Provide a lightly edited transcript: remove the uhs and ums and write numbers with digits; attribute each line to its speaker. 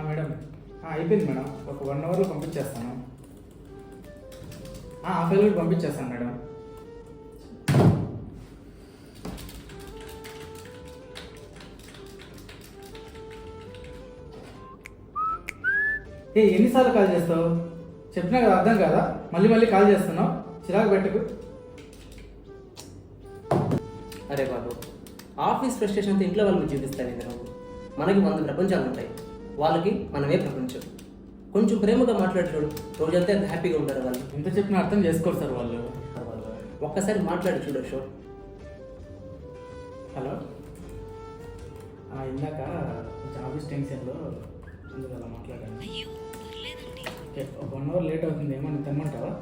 Speaker 1: Madam అయిపోయింది madam, ఒక 1 అవర్లో పంపించేస్తాను. ఆ ఫైల్ కూడా పంపించేస్తాను మేడం. ఎన్నిసార్లు కాల్ చేస్తావు? చెప్పినా కదా, అర్థం కదా, మళ్ళీ మళ్ళీ కాల్ చేస్తున్నావు. చిరాకు పెట్టకు.
Speaker 2: అరే బాబు, ఆఫీస్ ఫ్రస్ట్రేషన్ అంతా ఇంట్లో వాళ్ళకి చూపిస్తాను. ఇందులో మనకి 100 ప్రపంచాలు ఉంటాయి, వాళ్ళకి మనమే ప్రపంచం. కొంచెం ప్రేమగా మాట్లాడు, రోజంతా ఎంత హ్యాపీగా ఉంటారు వాళ్ళు.
Speaker 1: ఎంత చెప్పినా అర్థం చేసుకోరు సార్ వాళ్ళు.
Speaker 2: ఒక్కసారి మాట్లాడి చూడు అశోక్.
Speaker 1: హలో, ఇందాక కొంచెం ఆఫీస్ టెన్షన్లో అందుకు అలా మాట్లాడాను. ఓకే, ఒక 1 అవర్ లేట్ అవుతుంది, ఏమన్నా తెమ్మంటావా?